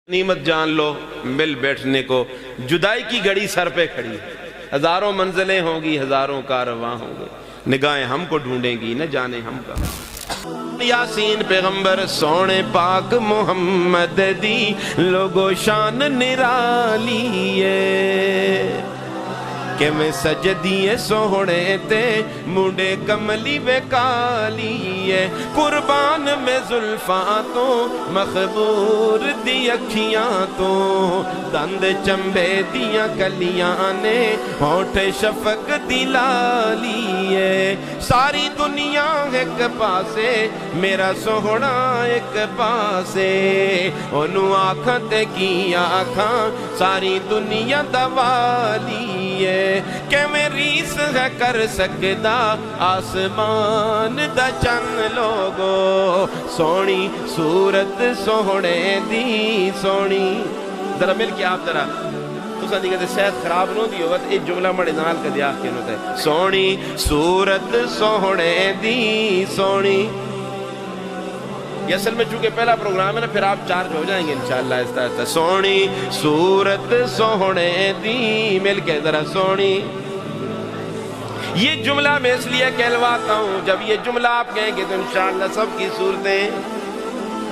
غنیمت جان لو مل بیٹھنے کو، جدائی کی گھڑی سر پہ کھڑی ہے، ہزاروں منزلیں ہوں گی، ہزاروں کارواں ہوں گے، نگاہیں ہم کو ڈھونڈیں گی، نہ جانے ہم کہاں۔ یاسین پیغمبر سونے پاک محمد دی لوگو شان نرالی ہے کہ میں سجدیے سوڑے تے منڈے کملی وے کالی ہے، قربان میں زلفاں تو مخبور دی اکھیاں تو دند چمبے دیاں کلیاں نے ہونٹ شفق دی لالی ہے، ساری دنیا ایک پاسے میرا سوہنا ایک پاسے، انہوں آنکھاں تے کی آنکھاں ساری دنیا دوالی ہے کہ میں ریس ہے کر سکدا آسمان دا چن لوگو، سونی صورت سوہنے دی سونی۔ ذرا مل کے آپ ذرا تساں دی کہتے صحت خراب نو دی ہوگا ایک جملہ مڑے نال کدی آکھ کے نو تے سونی صورت سوہنے دی سونی۔ یہ اصل میں چونکہ پہلا پروگرام ہے نا، پھر آپ چارج ہو جائیں گے انشاءاللہ آہستہ آہستہ۔ سونی صورت سوہنے دی، مل کے ذرا سونی۔ یہ جملہ میں اس لیے کہلواتا ہوں، جب یہ جملہ آپ کہیں گے تو انشاءاللہ سب کی صورتیں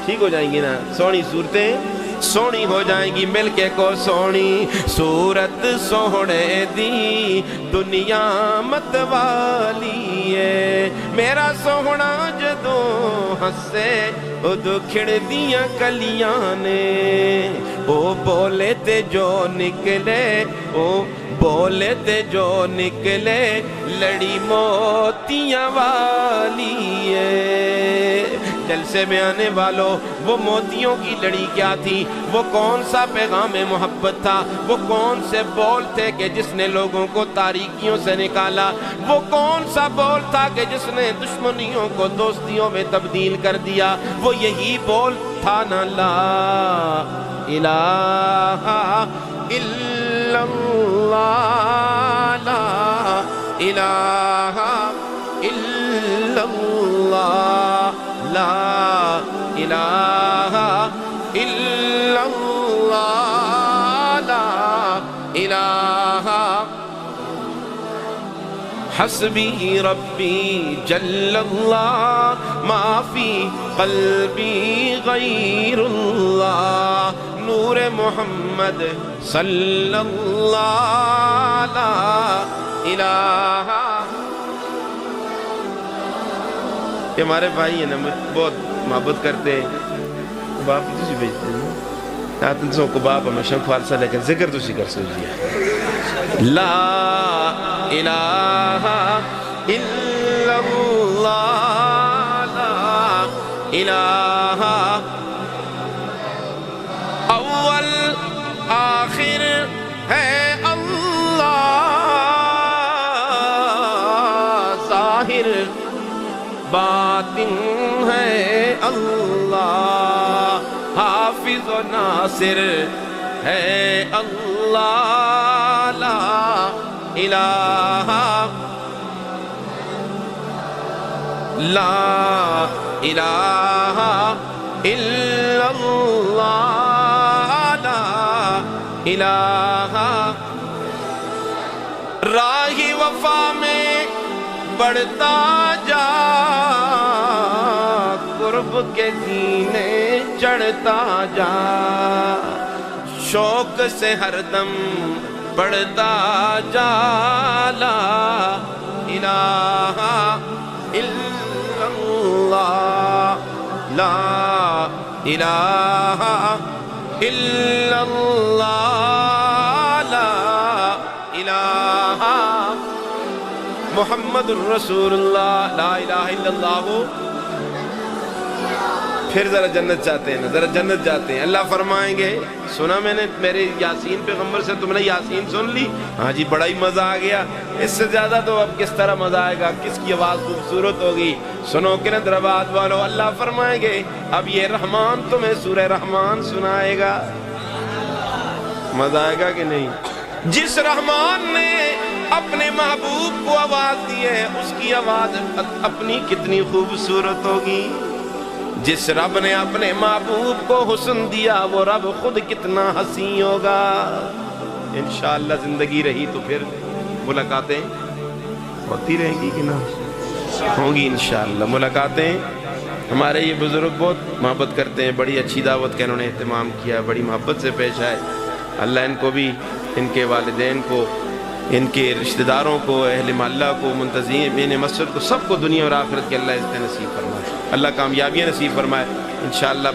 ٹھیک ہو جائیں گی نا، سونی صورتیں سونی ہو جائیں گی، مل کے کو سونی صورت سوہنے دی دنیا مت والی ہے، میرا سوہنا جدو ہسے ادو کھڑ دیاں کلیاں نے، او بولے تے جو نکلے، او بولے تے جو نکلے لڑی موتیاں والی ہے۔ جلسے میں آنے والوں، وہ موتیوں کی لڑی کیا تھی؟ وہ کون سا پیغام محبت تھا؟ وہ کون سے بول تھے کہ جس نے لوگوں کو تاریکیوں سے نکالا؟ وہ کون سا بول تھا کہ جس نے دشمنیوں کو دوستیوں میں تبدیل کر دیا؟ وہ یہی بول تھا نا، لا الہ الا اللہ، لا الہ الا اللہ، لا الہ الا اللہ، لا الہ حسبی ربی جل اللہ ما فی قلبی غیر اللہ، نور محمد صلی اللہ، لا الہ۔ یہ ہمارے بھائی ہیں نا، بہت محبت کرتے ہیں، باپ تسی بھیجتے ہیں نا، آتن سو کو باپ ہمیشہ فارسہ لیکن ذکر تسی کر سوچیا، لا الہ الا اللہ، لا الہ اول آخر ہے اللہ، ظاہر باطن ہے اللہ، حافظ و ناصر ہے اللہ، لا الہ لا الہ الا اللہ، لا الہ۔ راہ وفا میں بڑھتا جا، قرب کے سینے چڑھتا جا، شوق سے ہر دم بڑھتا جا، لا الہ الا اللہ، لا الہ الا اللہ، لا الہ محمد الرسول اللہ، لا الہ الا اللہ۔ پھر ذرا جنت چاہتے ہیں نا، ذرا جنت جاتے ہیں، اللہ فرمائیں گے سنا میں نے میرے یاسین پیغمبر سے، تم نے یاسین سن لی؟ ہاں جی بڑا ہی مزہ آ گیا، اس سے زیادہ تو اب کس طرح مزہ آئے گا، کس کی آواز خوبصورت ہوگی، سنو کہ حیدرآباد والو، اللہ فرمائیں گے اب یہ رحمان تمہیں سورہ رحمان سنائے گا، مزہ آئے گا کہ نہیں؟ جس رحمان نے اپنے محبوب کو آواز دی ہے، اس کی آواز اپنی کتنی خوبصورت ہوگی۔ جس رب نے اپنے محبوب کو حسن دیا وہ رب خود کتنا حسین ہوگا۔ انشاءاللہ زندگی رہی تو پھر ملاقاتیں ہوتی رہیں گی کہ نہ ہوں گی انشاءاللہ ملاقاتیں۔ ہمارے یہ بزرگ بہت محبت کرتے ہیں، بڑی اچھی دعوت کا انہوں نے اہتمام کیا، بڑی محبت سے پیش آئے۔ اللہ ان کو بھی، ان کے والدین کو، ان کے رشتہ داروں کو، اہل محلہ کو، منتظمین مسجد کو، سب کو دنیا اور آخرت کے اللہ عزت نصیب فرمائے، اللہ کامیابیاں نصیب فرمائے۔ انشاءاللہ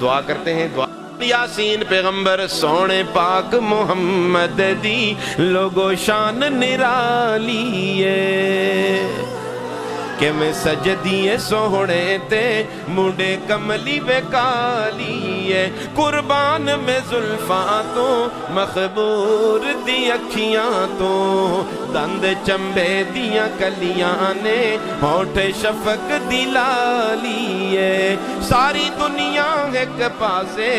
دعا کرتے ہیں۔ دعا یاسین پیغمبر سونے پاک محمد دی لوگو شان نرالی ہے کہ میں سجدیے سوڑے تے مڈے کملی بے کالی ہے قربان میں زلفاں تو مخبور دی اکھیاں تو دند چمبے دیاں کلیاں نے ہونٹ شفق دی لالی ہے ساری دنیا ایک پاسے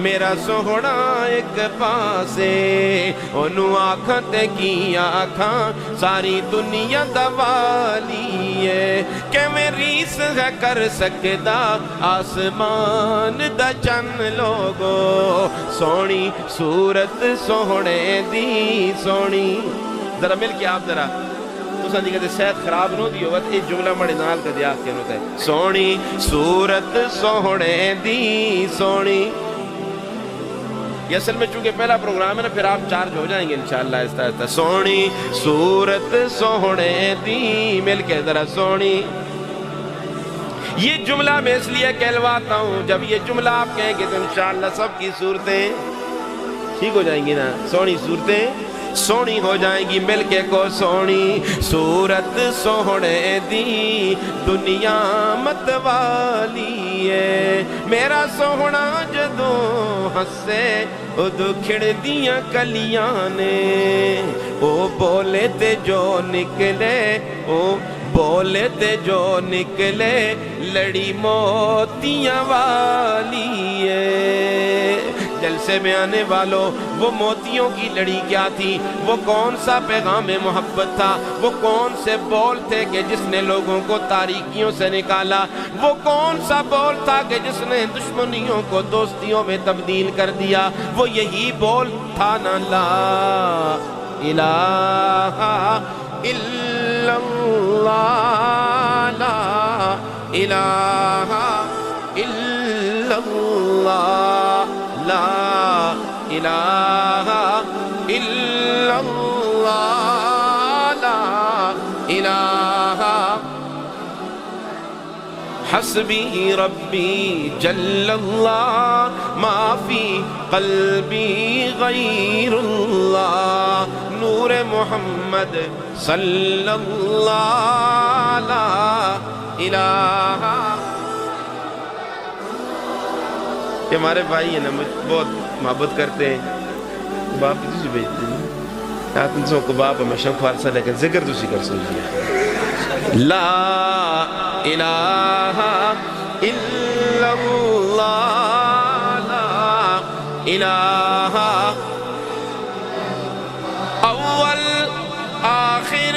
میرا سوہنا ایک پاسے انہوں آنکھاں تے کی آنکھاں ساری دنیا دوالی ہے کہ میں ریس ہے کر سکدا آسمان دا چن لوگو سونی صورت سوہنے دی سونی ذرا مل کے آپ ذرا تو سن جی کہتے صحت خراب نو دی ہوگا ایک جملہ مڑی نال کا دیات کے نوتا ہے سونی صورت سوہنے دی سونی یہ اصل میں چونکہ پہلا پروگرام ہے نا پھر آپ چارج ہو جائیں گے انشاءاللہ آہستہ آہستہ سونی صورت سوہنے دی مل کے ذرا سونی یہ جملہ میں اس لیے کہلواتا ہوں جب یہ جملہ آپ کہیں گے تو انشاءاللہ سب کی صورتیں ٹھیک ہو جائیں گی نا سونی صورتیں سونی ہو جائیں گی مل کے کو سونی صورت سوہنے دی دنیا مت والی ہے میرا سوہنا جدوں ہسے ادو کھڑ دیاں کلیاں نے او بولے تے جو نکلے او بولے تے جو نکلے لڑی موتیاں والی ہے جلسے میں آنے والوں وہ موتیوں کی لڑی کیا تھی وہ کون سا پیغام محبت تھا وہ کون سے بول تھے کہ جس نے لوگوں کو تاریکیوں سے نکالا وہ کون سا بول تھا کہ جس نے دشمنیوں کو دوستیوں میں تبدیل کر دیا وہ یہی بول تھا نا لا الہ الا اللہ لا الہ الا اللہ لا الہ الا اللہ لا الہ حسبی ربی جل اللہ ما فی قلبی غیر اللہ نور محمد صلی اللہ لا الہ کہ ہمارے بھائی ہیں نا مجھ بہت محبت کرتے ہیں باپ کی تجھے بھیجتے ہیں آپ انسوں کو باپ ہمیشہ خوارسا لیکن ذکر تو سی کر سنجھے لا الہ الا اللہ لا الہ اول آخر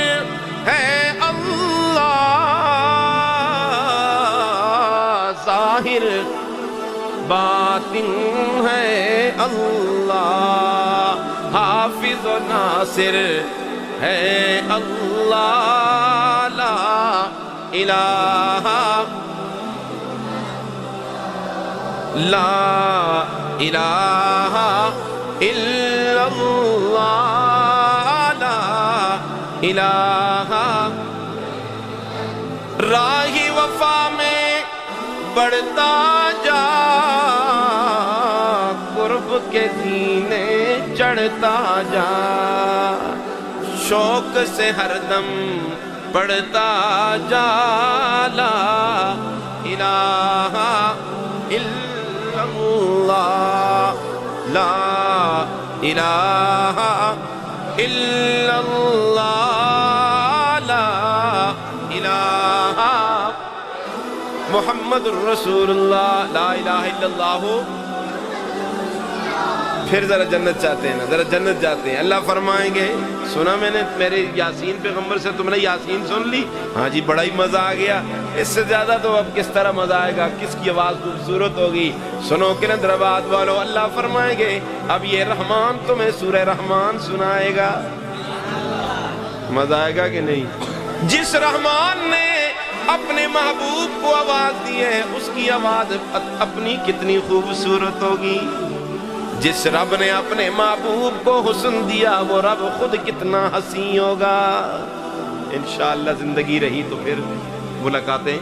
ہے اللہ ظاہر باطن ہے اللہ حافظ و ناصر ہے اللہ لا الہ لا الہ الا اللہ لا الہ راہ وفا میں بڑھتا جا قرب کے سینے چڑھتا جا شوق سے ہر دم پڑھتا جا لا الہ الا اللہ لا الہ الا اللہ لا الہ محمد الرسول اللہ لا الہ الا اللہ پھر ذرا جنت چاہتے ہیں نا، ذرا جنت جاتے ہیں. اللہ فرمائیں گے سنا میں نے میرے یاسین پیغمبر سے، تم نے یاسین سن لی؟ ہاں جی بڑا ہی مزہ آ گیا. اس سے زیادہ تو اب کس طرح مزہ آئے گا، کس کی آواز خوبصورت ہوگی. سنو کلندرآباد والو، اللہ فرمائیں گے اب یہ رحمان تمہیں سورہ رحمان سنائے گا. مزہ آئے گا کہ نہیں؟ جس رحمان نے اپنے محبوب کو آواز دی ہے اس کی آواز اپنی کتنی خوبصورت ہوگی. جس رب نے اپنے محبوب کو حسن دیا وہ رب خود کتنا حسین ہوگا. انشاءاللہ زندگی رہی تو پھر ملاقاتیں